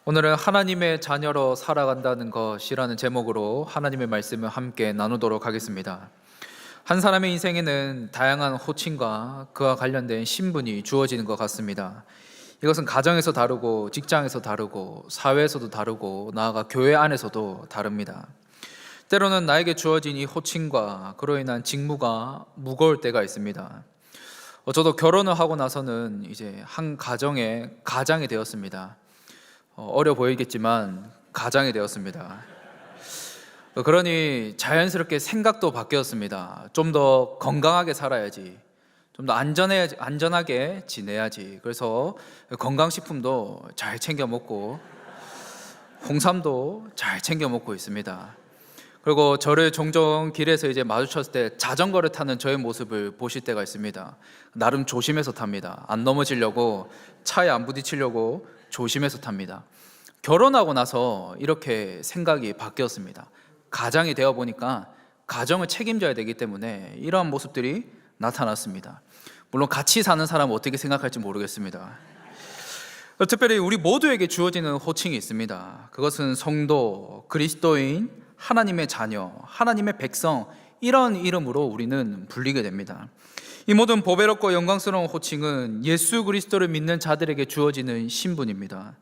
오늘은 하나님의 자녀로 살아간다는 것이라는 제목으로 하나님의 말씀을 함께 나누도록 하겠습니다. 한 사람의 인생에는 다양한 호칭과 그와 관련된 신분이 주어지는 것 같습니다. 이것은 가정에서 다르고 직장에서 다르고 사회에서도 다르고 나아가 교회 안에서도 다릅니다. 때로는 나에게 주어진 이 호칭과 그로 인한 직무가 무거울 때가 있습니다. 저도 결혼을 하고 나서는 이제 한 가정의 가장이 되었습니다. 어려 보이겠지만 가장이 되었습니다. 그러니 자연스럽게 생각도 바뀌었습니다. 좀 더 건강하게 살아야지, 좀 더 안전하게 지내야지. 그래서 건강식품도 잘 챙겨 먹고 홍삼도 잘 챙겨 먹고 있습니다. 그리고 저를 종종 길에서 이제 마주쳤을 때 자전거를 타는 저의 모습을 보실 때가 있습니다. 나름 조심해서 탑니다. 안 넘어지려고, 차에 안 부딪히려고 조심해서 탑니다. 결혼하고 나서 이렇게 생각이 바뀌었습니다. 가장이 되어 보니까 가정을 책임져야 되기 때문에 이러한 모습들이 나타났습니다. 물론 같이 사는 사람은 어떻게 생각할지 모르겠습니다. 특별히 우리 모두에게 주어지는 호칭이 있습니다. 그것은 성도, 그리스도인, 하나님의 자녀, 하나님의 백성, 이런 이름으로 우리는 불리게 됩니다. 이 모든 보배롭고 영광스러운 호칭은 예수 그리스도를 믿는 자들에게 주어지는 신분입니다.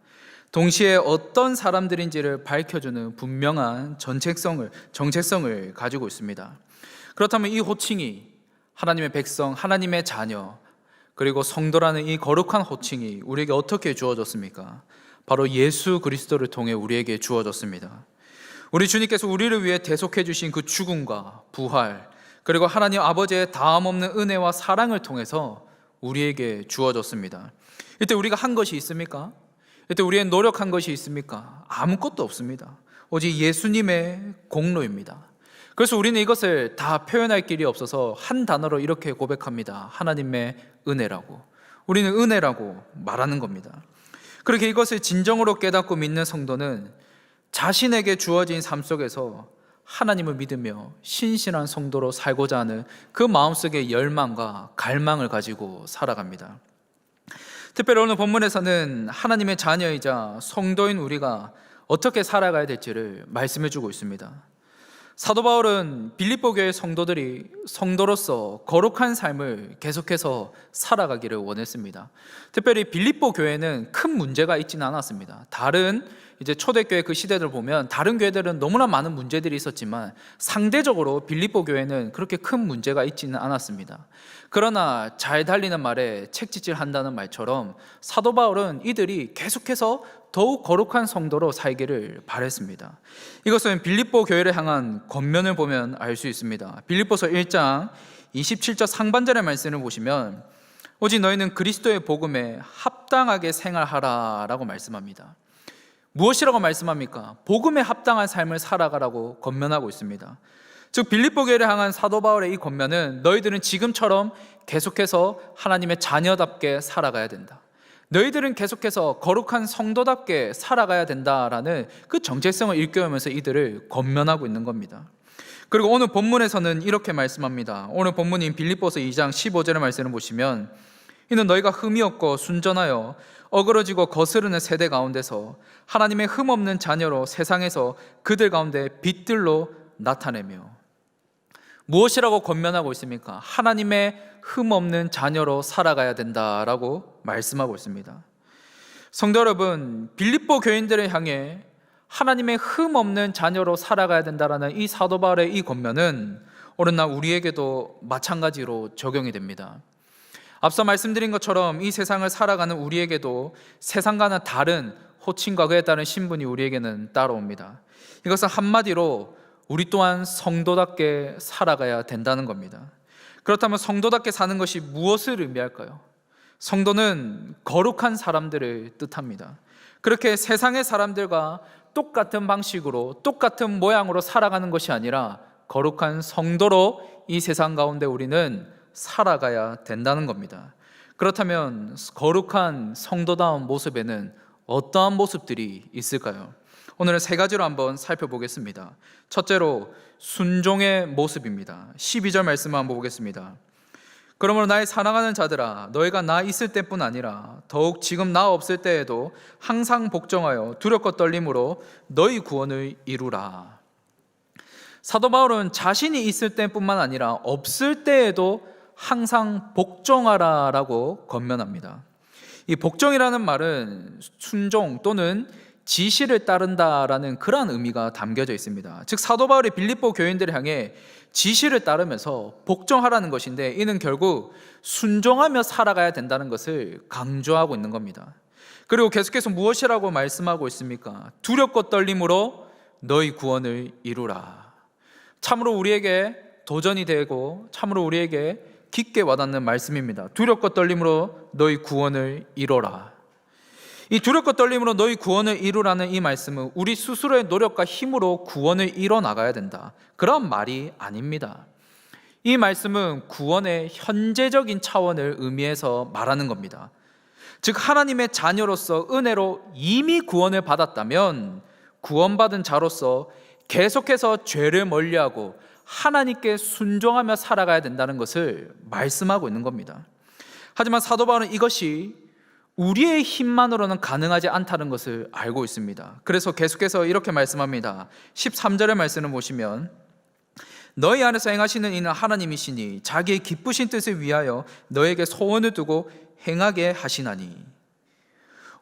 동시에 어떤 사람들인지를 밝혀주는 분명한 정체성을 가지고 있습니다. 그렇다면 이 호칭이 하나님의 백성, 하나님의 자녀, 그리고 성도라는 이 거룩한 호칭이 우리에게 어떻게 주어졌습니까? 바로 예수 그리스도를 통해 우리에게 주어졌습니다. 우리 주님께서 우리를 위해 대속해 주신 그 죽음과 부활, 그리고 하나님 아버지의 다함없는 은혜와 사랑을 통해서 우리에게 주어졌습니다. 이때 우리가 한 것이 있습니까? 이때 우리의 노력한 것이 있습니까? 아무것도 없습니다. 오직 예수님의 공로입니다. 그래서 우리는 이것을 다 표현할 길이 없어서 한 단어로 이렇게 고백합니다. 하나님의 은혜라고. 우리는 은혜라고 말하는 겁니다. 그렇게 이것을 진정으로 깨닫고 믿는 성도는 자신에게 주어진 삶 속에서 하나님을 믿으며 신실한 성도로 살고자 하는 그 마음속의 열망과 갈망을 가지고 살아갑니다. 특별히 오늘 본문에서는 하나님의 자녀이자 성도인 우리가 어떻게 살아가야 될지를 말씀해 주고 있습니다. 사도 바울은 빌립보 교회 성도들이 성도로서 거룩한 삶을 계속해서 살아가기를 원했습니다. 특별히 빌립보 교회는 큰 문제가 있지는 않았습니다. 다른 이제 초대교회 그 시대들 보면 다른 교회들은 너무나 많은 문제들이 있었지만 상대적으로 빌립보 교회는 그렇게 큰 문제가 있지는 않았습니다. 그러나 잘 달리는 말에 책짓질 한다는 말처럼 사도 바울은 이들이 계속해서 더욱 거룩한 성도로 살기를 바랬습니다. 이것은 빌립보 교회를 향한 권면을 보면 알 수 있습니다. 빌립보서 1장 27절 상반절의 말씀을 보시면 오직 너희는 그리스도의 복음에 합당하게 생활하라 라고 말씀합니다. 무엇이라고 말씀합니까? 복음에 합당한 삶을 살아가라고 권면하고 있습니다. 즉 빌립보 교회를 향한 사도 바울의 이 권면은 너희들은 지금처럼 계속해서 하나님의 자녀답게 살아가야 된다. 너희들은 계속해서 거룩한 성도답게 살아가야 된다라는 그 정체성을 일깨우면서 이들을 권면하고 있는 겁니다. 그리고 오늘 본문에서는 이렇게 말씀합니다. 오늘 본문인 빌립보서 2장 15절의 말씀을 보시면 이는 너희가 흠이 없고 순전하여 어그러지고 거스르는 세대 가운데서 하나님의 흠 없는 자녀로 세상에서 그들 가운데 빛들로 나타내며. 무엇이라고 권면하고 있습니까? 하나님의 흠 없는 자녀로 살아가야 된다라고 말씀하고 있습니다. 성도 여러분, 빌립보 교인들을 향해 하나님의 흠 없는 자녀로 살아가야 된다라는 이 사도 바울의 이 권면은 오늘날 우리에게도 마찬가지로 적용이 됩니다. 앞서 말씀드린 것처럼 이 세상을 살아가는 우리에게도 세상과는 다른 호칭과 그에 따른 신분이 우리에게는 따라옵니다. 이것은 한마디로 우리 또한 성도답게 살아가야 된다는 겁니다. 그렇다면 성도답게 사는 것이 무엇을 의미할까요? 성도는 거룩한 사람들을 뜻합니다. 그렇게 세상의 사람들과 똑같은 방식으로 똑같은 모양으로 살아가는 것이 아니라 거룩한 성도로 이 세상 가운데 우리는 살아가야 된다는 겁니다. 그렇다면 거룩한 성도다운 모습에는 어떠한 모습들이 있을까요? 오늘은 세 가지로 한번 살펴보겠습니다. 첫째로 순종의 모습입니다. 12절 말씀을 한번 보겠습니다. 그러므로 나의 사랑하는 자들아, 너희가 나 있을 때뿐 아니라 더욱 지금 나 없을 때에도 항상 복종하여 두렵고 떨림으로 너희 구원을 이루라. 사도 바울은 자신이 있을 때뿐만 아니라 없을 때에도 항상 복종하라라고 권면합니다. 이 복종이라는 말은 순종 또는 지시를 따른다라는 그러한 의미가 담겨져 있습니다. 즉 사도 바울이 빌립보 교인들을 향해 지시를 따르면서 복종하라는 것인데, 이는 결국 순종하며 살아가야 된다는 것을 강조하고 있는 겁니다. 그리고 계속해서 무엇이라고 말씀하고 있습니까? 두렵고 떨림으로 너희 구원을 이루라. 참으로 우리에게 도전이 되고 참으로 우리에게 깊게 와닿는 말씀입니다. 두렵고 떨림으로 너희 구원을 이루라. 이 두렵고 떨림으로 너희 구원을 이루라는 이 말씀은 우리 스스로의 노력과 힘으로 구원을 이뤄 나가야 된다, 그런 말이 아닙니다. 이 말씀은 구원의 현재적인 차원을 의미해서 말하는 겁니다. 즉 하나님의 자녀로서 은혜로 이미 구원을 받았다면 구원받은 자로서 계속해서 죄를 멀리하고 하나님께 순종하며 살아가야 된다는 것을 말씀하고 있는 겁니다. 하지만 사도 바울은 이것이 우리의 힘만으로는 가능하지 않다는 것을 알고 있습니다. 그래서 계속해서 이렇게 말씀합니다. 13절의 말씀을 보시면 너희 안에서 행하시는 이는 하나님이시니 자기의 기쁘신 뜻을 위하여 너에게 소원을 두고 행하게 하시나니.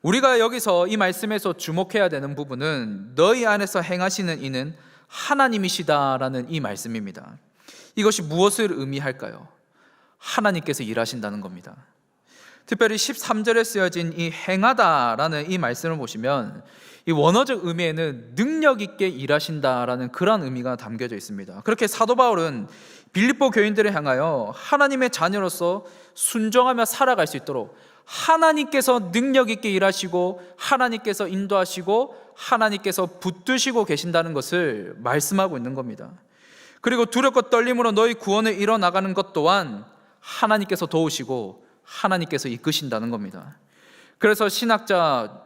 우리가 여기서 이 말씀에서 주목해야 되는 부분은 너희 안에서 행하시는 이는 하나님이시다라는 이 말씀입니다. 이것이 무엇을 의미할까요? 하나님께서 일하신다는 겁니다. 특별히 13절에 쓰여진 이 행하다라는 이 말씀을 보시면 이 원어적 의미에는 능력 있게 일하신다라는 그런 의미가 담겨져 있습니다. 그렇게 사도 바울은 빌립보 교인들을 향하여 하나님의 자녀로서 순종하며 살아갈 수 있도록 하나님께서 능력 있게 일하시고 하나님께서 인도하시고 하나님께서 붙드시고 계신다는 것을 말씀하고 있는 겁니다. 그리고 두렵고 떨림으로 너희 구원을 이뤄 나가는 것 또한 하나님께서 도우시고 하나님께서 이끄신다는 겁니다. 그래서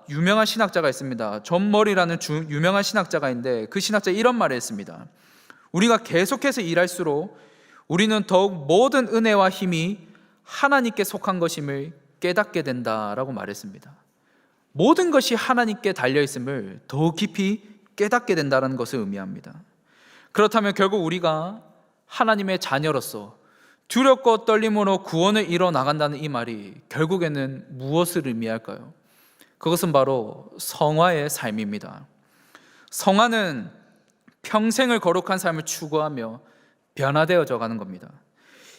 유명한 신학자가 있습니다. 존 머리라는 유명한 신학자가 있는데 그 신학자가 이런 말을 했습니다. 우리가 계속해서 일할수록 우리는 더욱 모든 은혜와 힘이 하나님께 속한 것임을 깨닫게 된다라고 말했습니다. 모든 것이 하나님께 달려있음을 더욱 깊이 깨닫게 된다는 것을 의미합니다. 그렇다면 결국 우리가 하나님의 자녀로서 두렵고 떨림으로 구원을 이뤄 나간다는 이 말이 결국에는 무엇을 의미할까요? 그것은 바로 성화의 삶입니다. 성화는 평생을 거룩한 삶을 추구하며 변화되어져 가는 겁니다.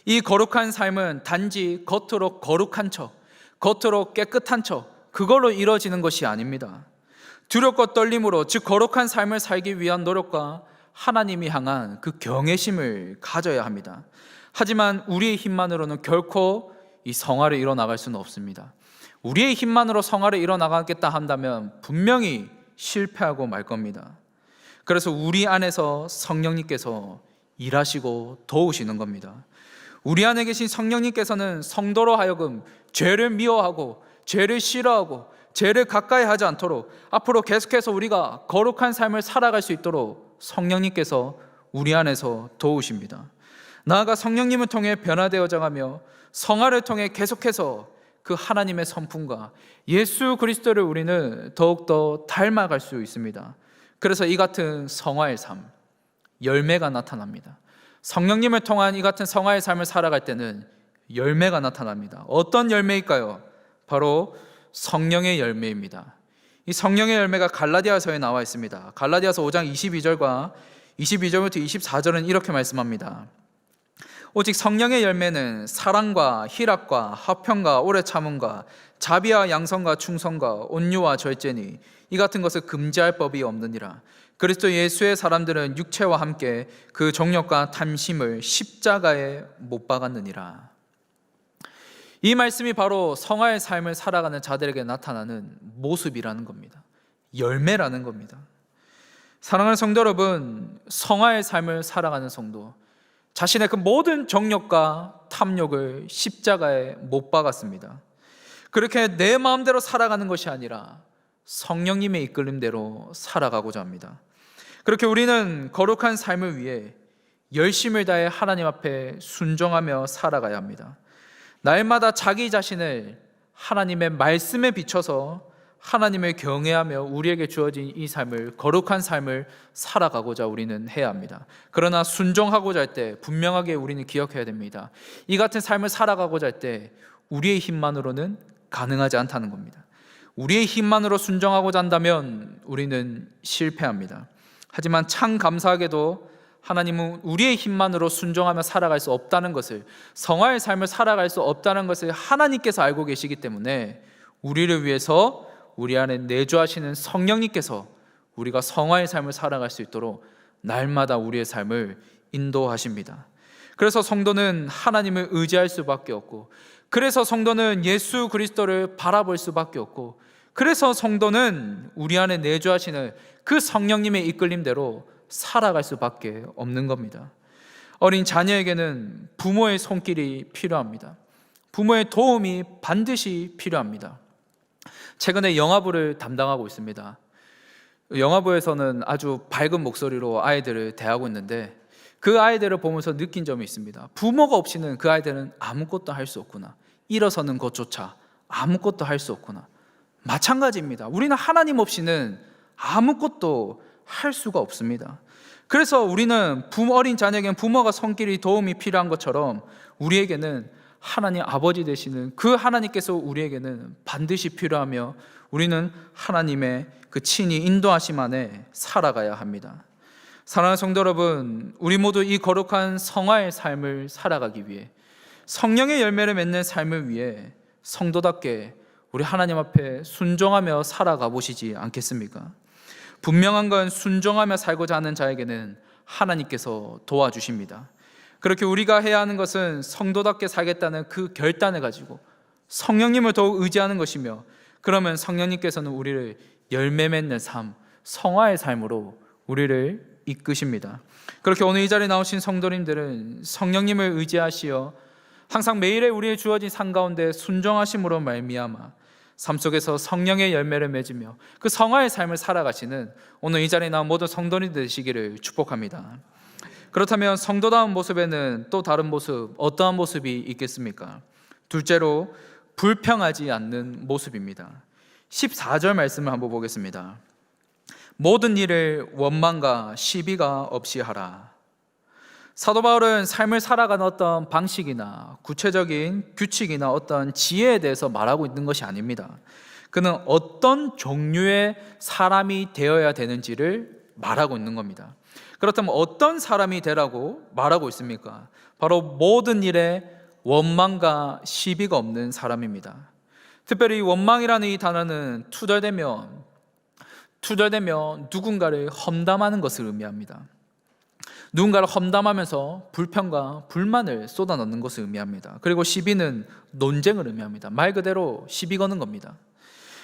이 거룩한 삶은 단지 겉으로 거룩한 척, 겉으로 깨끗한 척, 그걸로 이루어지는 것이 아닙니다. 두렵고 떨림으로, 즉 거룩한 삶을 살기 위한 노력과 하나님이 향한 그 경외심을 가져야 합니다. 하지만 우리의 힘만으로는 결코 이 성화를 이뤄 나갈 수는 없습니다. 우리의 힘만으로 성화를 이뤄 나가겠다 한다면 분명히 실패하고 말 겁니다. 그래서 우리 안에서 성령님께서 일하시고 도우시는 겁니다. 우리 안에 계신 성령님께서는 성도로 하여금 죄를 미워하고 죄를 싫어하고 죄를 가까이 하지 않도록 앞으로 계속해서 우리가 거룩한 삶을 살아갈 수 있도록 성령님께서 우리 안에서 도우십니다. 나아가 성령님을 통해 변화되어져 가며 성화를 통해 계속해서 그 하나님의 성품과 예수 그리스도를 우리는 더욱더 닮아갈 수 있습니다. 그래서 이 같은 성화의 삶, 열매가 나타납니다. 성령님을 통한 이 같은 성화의 삶을 살아갈 때는 열매가 나타납니다. 어떤 열매일까요? 바로 성령의 열매입니다. 이 성령의 열매가 갈라디아서에 나와 있습니다. 갈라디아서 5장 22절부터 24절은 이렇게 말씀합니다. 오직 성령의 열매는 사랑과 희락과 화평과 오래 참음과 자비와 양선과 충성과 온유와 절제니 이 같은 것을 금지할 법이 없느니라. 그리스도 예수의 사람들은 육체와 함께 그 정욕과 탐심을 십자가에 못 박았느니라. 이 말씀이 바로 성화의 삶을 살아가는 자들에게 나타나는 모습이라는 겁니다. 열매라는 겁니다. 사랑하는 성도 여러분, 성화의 삶을 살아가는 성도, 자신의 그 모든 정욕과 탐욕을 십자가에 못 박았습니다. 그렇게 내 마음대로 살아가는 것이 아니라 성령님의 이끌림대로 살아가고자 합니다. 그렇게 우리는 거룩한 삶을 위해 열심을 다해 하나님 앞에 순종하며 살아가야 합니다. 날마다 자기 자신을 하나님의 말씀에 비춰서 하나님을 경외하며 우리에게 주어진 이 삶을, 거룩한 삶을 살아가고자 우리는 해야 합니다. 그러나 순종하고자 할 때 분명하게 우리는 기억해야 됩니다. 이 같은 삶을 살아가고자 할 때 우리의 힘만으로는 가능하지 않다는 겁니다. 우리의 힘만으로 순종하고자 한다면 우리는 실패합니다. 하지만 참 감사하게도 하나님은 우리의 힘만으로 순종하며 살아갈 수 없다는 것을, 성화의 삶을 살아갈 수 없다는 것을 하나님께서 알고 계시기 때문에 우리를 위해서 우리 안에 내주하시는 성령님께서 우리가 성화의 삶을 살아갈 수 있도록 날마다 우리의 삶을 인도하십니다. 그래서 성도는 하나님을 의지할 수밖에 없고, 그래서 성도는 예수 그리스도를 바라볼 수밖에 없고, 그래서 성도는 우리 안에 내주하시는 그 성령님의 이끌림대로 살아갈 수밖에 없는 겁니다. 어린 자녀에게는 부모의 손길이 필요합니다. 부모의 도움이 반드시 필요합니다. 최근에 영화부를 담당하고 있습니다. 영화부에서는 아주 밝은 목소리로 아이들을 대하고 있는데 그 아이들을 보면서 느낀 점이 있습니다. 부모가 없이는 그 아이들은 아무것도 할 수 없구나. 일어서는 것조차 아무것도 할 수 없구나. 마찬가지입니다. 우리는 하나님 없이는 아무것도 할 수가 없습니다. 그래서 우리는 어린 자녀에게는 부모가 손길이 도움이 필요한 것처럼 우리에게는 하나님 아버지 되시는 그 하나님께서 우리에게는 반드시 필요하며 우리는 하나님의 그 친히 인도하심 안에 살아가야 합니다. 사랑하는 성도 여러분, 우리 모두 이 거룩한 성화의 삶을 살아가기 위해, 성령의 열매를 맺는 삶을 위해 성도답게 우리 하나님 앞에 순종하며 살아가 보시지 않겠습니까? 분명한 건 순종하며 살고자 하는 자에게는 하나님께서 도와주십니다. 그렇게 우리가 해야 하는 것은 성도답게 살겠다는 그 결단을 가지고 성령님을 더욱 의지하는 것이며, 그러면 성령님께서는 우리를 열매 맺는 삶, 성화의 삶으로 우리를 이끄십니다. 그렇게 오늘 이 자리에 나오신 성도님들은 성령님을 의지하시어 항상 매일에 우리의 주어진 삶 가운데 순종하심으로 말미암아 삶 속에서 성령의 열매를 맺으며 그 성화의 삶을 살아가시는 오늘 이 자리에 나온 모든 성도님들 되시기를 축복합니다. 그렇다면 성도다운 모습에는 또 다른 모습, 어떠한 모습이 있겠습니까? 둘째로 불평하지 않는 모습입니다. 14절 말씀을 한번 보겠습니다. 모든 일을 원망과 시비가 없이 하라. 사도 바울은 삶을 살아가는 어떤 방식이나 구체적인 규칙이나 어떤 지혜에 대해서 말하고 있는 것이 아닙니다. 그는 어떤 종류의 사람이 되어야 되는지를 말하고 있는 겁니다. 그렇다면 어떤 사람이 되라고 말하고 있습니까? 바로 모든 일에 원망과 시비가 없는 사람입니다. 특별히 원망이라는 이 단어는 투덜대며 누군가를 험담하는 것을 의미합니다. 누군가를 험담하면서 불평과 불만을 쏟아넣는 것을 의미합니다. 그리고 시비는 논쟁을 의미합니다. 말 그대로 시비 거는 겁니다.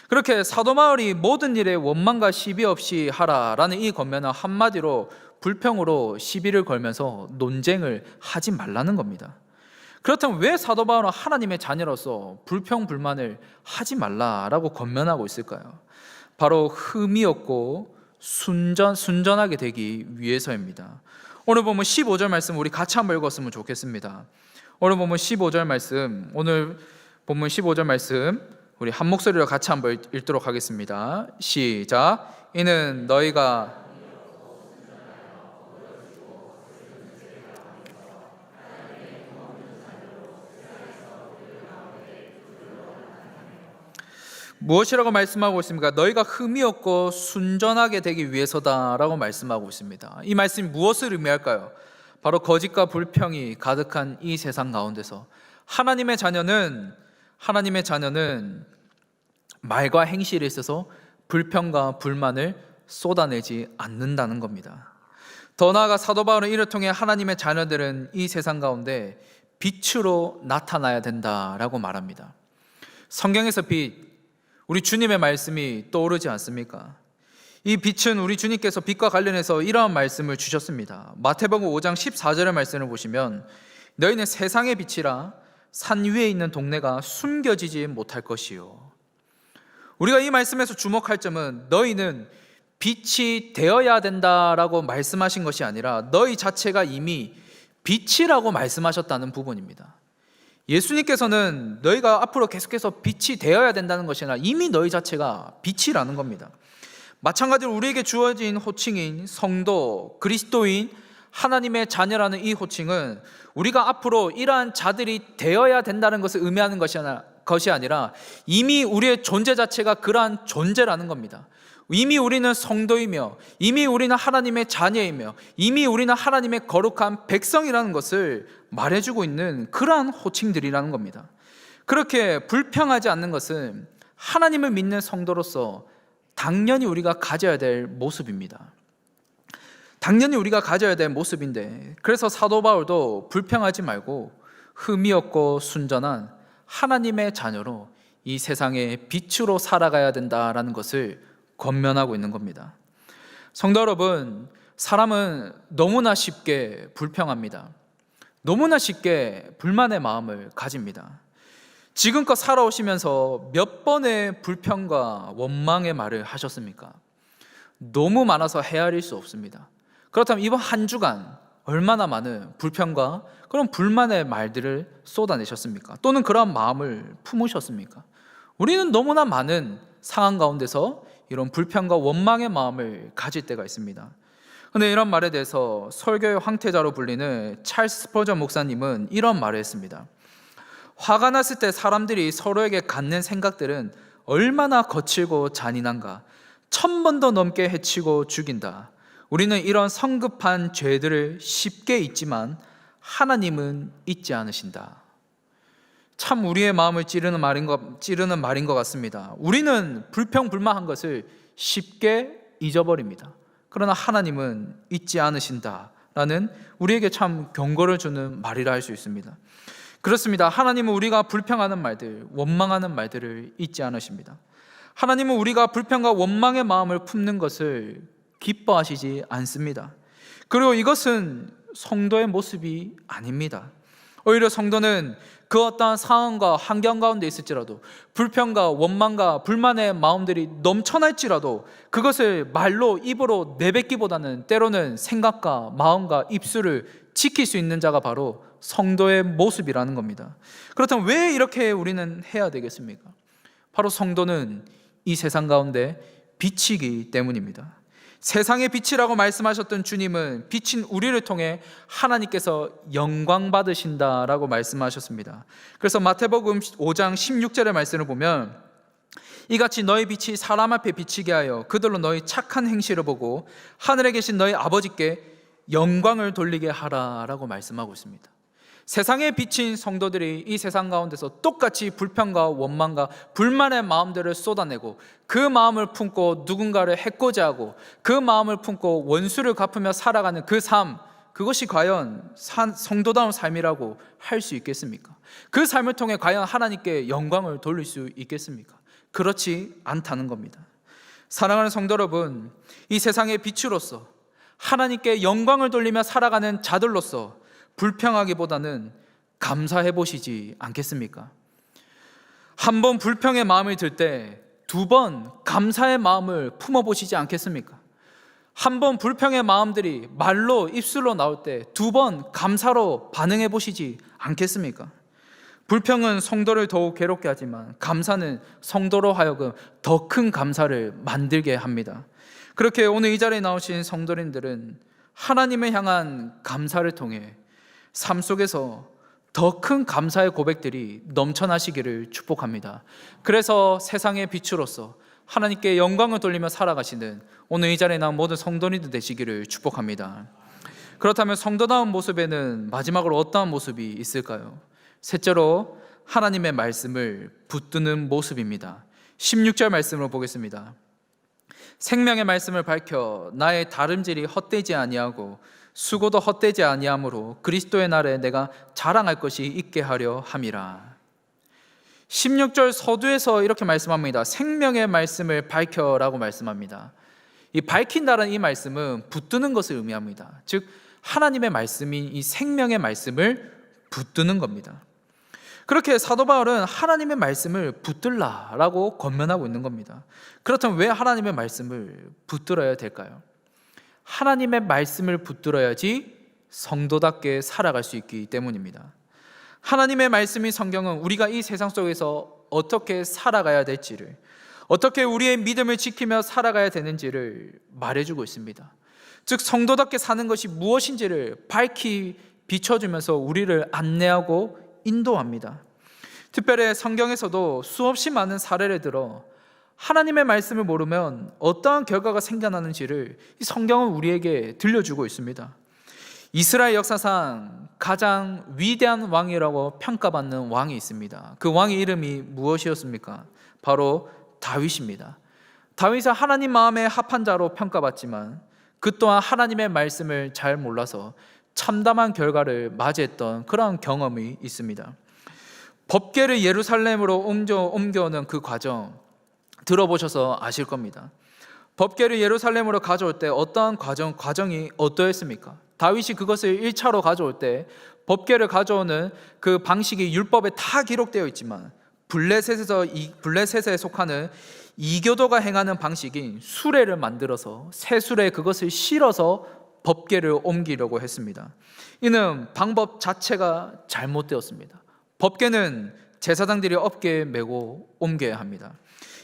그렇게 사도 바울이 모든 일에 원망과 시비 없이 하라라는 이 권면은 한마디로 불평으로 시비를 걸면서 논쟁을 하지 말라는 겁니다. 그렇다면 왜 사도 바울은 하나님의 자녀로서 불평 불만을 하지 말라라고 권면하고 있을까요? 바로 흠이 없고 순전하게 되기 위해서입니다. 오늘 보면 15절 말씀 우리 같이 한번 읽었으면 좋겠습니다. 오늘 보면 15절 말씀, 오늘 본문 15절 말씀 우리 한 목소리로 같이 한번 읽도록 하겠습니다. 시작. 이는 너희가 무엇이라고 말씀하고 있습니까? 너희가 흠이 없고 순전하게 되기 위해서다라고 말씀하고 있습니다. 이 말씀이 무엇을 의미할까요? 바로 거짓과 불평이 가득한 이 세상 가운데서 하나님의 자녀는 말과 행실에 있어서 불평과 불만을 쏟아내지 않는다는 겁니다. 더 나아가 사도 바울은 이를 통해 하나님의 자녀들은 이 세상 가운데 빛으로 나타나야 된다라고 말합니다. 성경에서 빛, 우리 주님의 말씀이 떠오르지 않습니까? 이 빛은 우리 주님께서 빛과 관련해서 이러한 말씀을 주셨습니다. 마태복음 5장 14절의 말씀을 보시면 너희는 세상의 빛이라 산 위에 있는 동네가 숨겨지지 못할 것이요. 우리가 이 말씀에서 주목할 점은 너희는 빛이 되어야 된다라고 말씀하신 것이 아니라 너희 자체가 이미 빛이라고 말씀하셨다는 부분입니다. 예수님께서는 너희가 앞으로 계속해서 빛이 되어야 된다는 것이 아니라 이미 너희 자체가 빛이라는 겁니다. 마찬가지로 우리에게 주어진 호칭인 성도, 그리스도인, 하나님의 자녀라는 이 호칭은 우리가 앞으로 이러한 자들이 되어야 된다는 것을 의미하는 것이 아니라 이미 우리의 존재 자체가 그러한 존재라는 겁니다. 이미 우리는 성도이며, 이미 우리는 하나님의 자녀이며, 이미 우리는 하나님의 거룩한 백성이라는 것을 말해주고 있는 그러한 호칭들이라는 겁니다. 그렇게 불평하지 않는 것은 하나님을 믿는 성도로서 당연히 우리가 가져야 될 모습입니다. 당연히 우리가 가져야 될 모습인데, 그래서 사도 바울도 불평하지 말고 흠이 없고 순전한 하나님의 자녀로 이 세상의 빛으로 살아가야 된다라는 것을 권면하고 있는 겁니다. 성도 여러분, 사람은 너무나 쉽게 불평합니다. 너무나 쉽게 불만의 마음을 가집니다. 지금껏 살아오시면서 몇 번의 불평과 원망의 말을 하셨습니까? 너무 많아서 헤아릴 수 없습니다. 그렇다면 이번 한 주간 얼마나 많은 불평과 그런 불만의 말들을 쏟아내셨습니까? 또는 그런 마음을 품으셨습니까? 우리는 너무나 많은 상황 가운데서 이런 불평과 원망의 마음을 가질 때가 있습니다. 그런데 이런 말에 대해서 설교의 황태자로 불리는 찰스 스퍼전 목사님은 이런 말을 했습니다. 화가 났을 때 사람들이 서로에게 갖는 생각들은 얼마나 거칠고 잔인한가. 1000번도 넘게 해치고 죽인다. 우리는 이런 성급한 죄들을 쉽게 잊지만 하나님은 잊지 않으신다. 참 우리의 마음을 찌르는 말인 것 같습니다. 우리는 불평불만한 것을 쉽게 잊어버립니다. 그러나 하나님은 잊지 않으신다라는 우리에게 참 경고를 주는 말이라 할 수 있습니다. 그렇습니다. 하나님은 우리가 불평하는 말들, 원망하는 말들을 잊지 않으십니다. 하나님은 우리가 불평과 원망의 마음을 품는 것을 기뻐하시지 않습니다. 그리고 이것은 성도의 모습이 아닙니다. 오히려 성도는 그 어떠한 상황과 환경 가운데 있을지라도 불평과 원망과 불만의 마음들이 넘쳐날지라도 그것을 말로 입으로 내뱉기보다는 때로는 생각과 마음과 입술을 지킬 수 있는 자가 바로 성도의 모습이라는 겁니다. 그렇다면 왜 이렇게 우리는 해야 되겠습니까? 바로 성도는 이 세상 가운데 빛이기 때문입니다. 세상의 빛이라고 말씀하셨던 주님은 빛인 우리를 통해 하나님께서 영광 받으신다라고 말씀하셨습니다. 그래서 마태복음 5장 16절의 말씀을 보면 이같이 너희 빛이 사람 앞에 비치게 하여 그들로 너희 착한 행실을 보고 하늘에 계신 너희 아버지께 영광을 돌리게 하라라고 말씀하고 있습니다. 세상에 비친 성도들이 이 세상 가운데서 똑같이 불평과 원망과 불만의 마음들을 쏟아내고 그 마음을 품고 누군가를 해코지 하고 그 마음을 품고 원수를 갚으며 살아가는 그 삶, 그것이 과연 성도다운 삶이라고 할 수 있겠습니까? 그 삶을 통해 과연 하나님께 영광을 돌릴 수 있겠습니까? 그렇지 않다는 겁니다. 사랑하는 성도 여러분, 이 세상의 빛으로서 하나님께 영광을 돌리며 살아가는 자들로서 불평하기보다는 감사해 보시지 않겠습니까? 한 번 불평의 마음을 들 때 두 번 감사의 마음을 품어 보시지 않겠습니까? 한 번 불평의 마음들이 말로 입술로 나올 때 두 번 감사로 반응해 보시지 않겠습니까? 불평은 성도를 더욱 괴롭게 하지만 감사는 성도로 하여금 더 큰 감사를 만들게 합니다. 그렇게 오늘 이 자리에 나오신 성도님들은 하나님을 향한 감사를 통해 삶 속에서 더 큰 감사의 고백들이 넘쳐나시기를 축복합니다. 그래서 세상의 빛으로서 하나님께 영광을 돌리며 살아가시는 오늘 이 자리에 나온 모든 성도님들 되시기를 축복합니다. 그렇다면 성도다운 모습에는 마지막으로 어떠한 모습이 있을까요? 셋째로 하나님의 말씀을 붙드는 모습입니다. 16절 말씀을 보겠습니다. 생명의 말씀을 밝혀 나의 다름질이 헛되지 아니하고 수고도 헛되지 아니하므로 그리스도의 날에 내가 자랑할 것이 있게 하려 함이라. 16절 서두에서 이렇게 말씀합니다. 생명의 말씀을 밝혀라고 말씀합니다. 이 밝힌다는 이 말씀은 붙드는 것을 의미합니다. 즉 하나님의 말씀인 이 생명의 말씀을 붙드는 겁니다. 그렇게 사도 바울은 하나님의 말씀을 붙들라라고 권면하고 있는 겁니다. 그렇다면 왜 하나님의 말씀을 붙들어야 될까요? 하나님의 말씀을 붙들어야지 성도답게 살아갈 수 있기 때문입니다. 하나님의 말씀인 성경은 우리가 이 세상 속에서 어떻게 살아가야 될지를, 어떻게 우리의 믿음을 지키며 살아가야 되는지를 말해주고 있습니다. 즉 성도답게 사는 것이 무엇인지를 밝히 비춰주면서 우리를 안내하고 인도합니다. 특별히 성경에서도 수없이 많은 사례를 들어 하나님의 말씀을 모르면 어떠한 결과가 생겨나는지를 이 성경은 우리에게 들려주고 있습니다. 이스라엘 역사상 가장 위대한 왕이라고 평가받는 왕이 있습니다. 그 왕의 이름이 무엇이었습니까? 바로 다윗입니다. 다윗은 하나님 마음에 합한 자로 평가받지만 그 또한 하나님의 말씀을 잘 몰라서 참담한 결과를 맞이했던 그러한 경험이 있습니다. 법궤를 예루살렘으로 옮겨오는 그 과정 들어보셔서 아실 겁니다. 법궤를 예루살렘으로 가져올 때 어떠한 과정이 어떠했습니까? 다윗이 그것을 1차로 가져올 때 법궤를 가져오는 그 방식이 율법에 다 기록되어 있지만 블레셋에 속하는 이교도가 행하는 방식인 수레를 만들어서 새 수레에 그것을 실어서 법궤를 옮기려고 했습니다. 이는 방법 자체가 잘못되었습니다. 법궤는 제사장들이 어깨에 메고 옮겨야 합니다.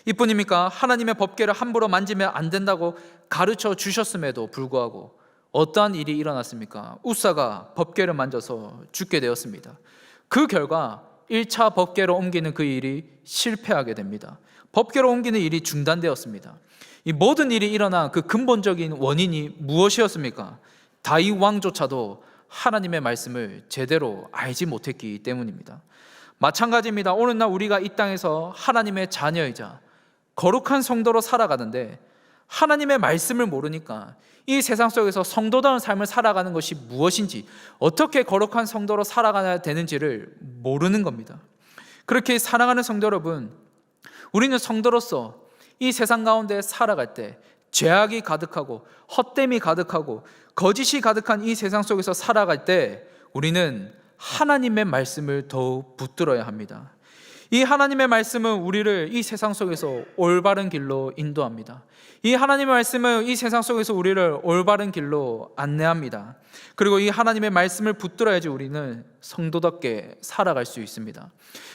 이뿐입니까? 하나님의 법궤를 함부로 만지면 안 된다고 가르쳐 주셨음에도 불구하고 어떠한 일이 일어났습니까? 우사가 법궤를 만져서 죽게 되었습니다. 그 결과 1차 법궤로 옮기는 그 일이 실패하게 됩니다. 법궤로 옮기는 일이 중단되었습니다. 이 모든 일이 일어난 그 근본적인 원인이 무엇이었습니까? 다윗 왕조차도 하나님의 말씀을 제대로 알지 못했기 때문입니다. 마찬가지입니다. 오늘날 우리가 이 땅에서 하나님의 자녀이자 거룩한 성도로 살아가는데 하나님의 말씀을 모르니까 이 세상 속에서 성도다운 삶을 살아가는 것이 무엇인지, 어떻게 거룩한 성도로 살아가야 되는지를 모르는 겁니다. 그렇게 사랑하는 성도 여러분, 우리는 성도로서 이 세상 가운데 살아갈 때 죄악이 가득하고 헛됨이 가득하고 거짓이 가득한 이 세상 속에서 살아갈 때 우리는 하나님의 말씀을 더욱 붙들어야 합니다. 이 하나님의 말씀은 우리를 이 세상 속에서 올바른 길로 인도합니다. 이 하나님의 말씀은 이 세상 속에서 우리를 올바른 길로 안내합니다. 그리고 이 하나님의 말씀을 붙들어야지 우리는 성도답게 살아갈 수 있습니다.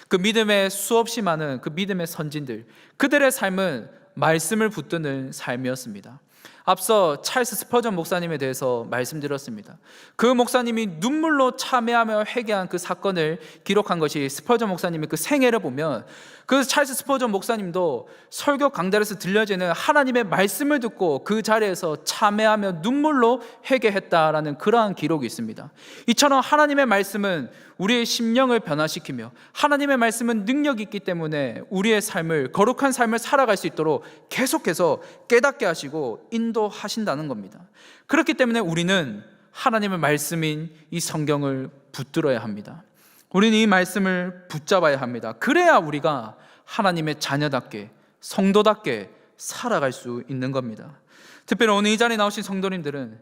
그 믿음의 수없이 많은 그 믿음의 선진들, 그들의 삶은 말씀을 붙드는 삶이었습니다. 앞서 찰스 스퍼전 목사님에 대해서 말씀드렸습니다. 그 목사님이 눈물로 참회하며 회개한 그 사건을 기록한 것이 스퍼전 목사님의 그 생애를 보면, 그 찰스 스퍼전 목사님도 설교 강단에서 들려지는 하나님의 말씀을 듣고 그 자리에서 참회하며 눈물로 회개했다라는 그러한 기록이 있습니다. 이처럼 하나님의 말씀은 우리의 심령을 변화시키며 하나님의 말씀은 능력이 있기 때문에 우리의 삶을, 거룩한 삶을 살아갈 수 있도록 계속해서 깨닫게 하시고 인도하신다는 겁니다. 그렇기 때문에 우리는 하나님의 말씀인 이 성경을 붙들어야 합니다. 우리는 이 말씀을 붙잡아야 합니다. 그래야 우리가 하나님의 자녀답게, 성도답게 살아갈 수 있는 겁니다. 특별히 오늘 이 자리에 나오신 성도님들은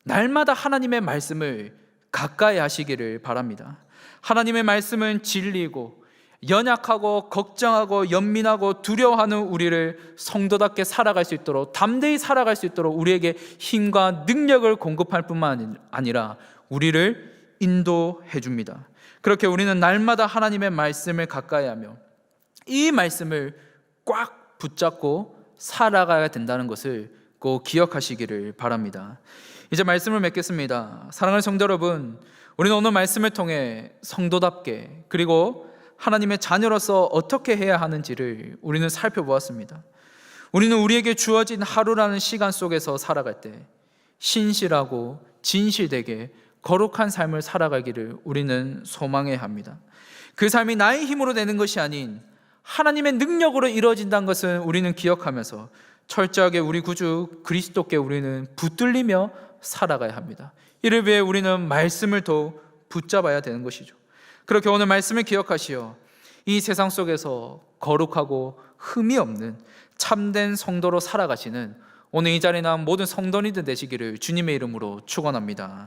날마다 하나님의 말씀을 가까이 하시기를 바랍니다. 하나님의 말씀은 진리이고 연약하고 걱정하고 연민하고 두려워하는 우리를 성도답게 살아갈 수 있도록, 담대히 살아갈 수 있도록 우리에게 힘과 능력을 공급할 뿐만 아니라 우리를 인도해 줍니다. 그렇게 우리는 날마다 하나님의 말씀을 가까이 하며 이 말씀을 꽉 붙잡고 살아가야 된다는 것을 꼭 기억하시기를 바랍니다. 이제 말씀을 맺겠습니다. 사랑하는 성도 여러분, 우리는 오늘 말씀을 통해 성도답게, 그리고 하나님의 자녀로서 어떻게 해야 하는지를 우리는 살펴보았습니다. 우리는 우리에게 주어진 하루라는 시간 속에서 살아갈 때 신실하고 진실되게 거룩한 삶을 살아가기를 우리는 소망해야 합니다. 그 삶이 나의 힘으로 되는 것이 아닌 하나님의 능력으로 이루어진다는 것은 우리는 기억하면서 철저하게 우리 구주 그리스도께 우리는 붙들리며 살아가야 합니다. 이를 위해 우리는 말씀을 더욱 붙잡아야 되는 것이죠. 그렇게 오늘 말씀을 기억하시어 이 세상 속에서 거룩하고 흠이 없는 참된 성도로 살아가시는 오늘 이 자리에 나온 모든 성도님들 되시기를 주님의 이름으로 축원합니다.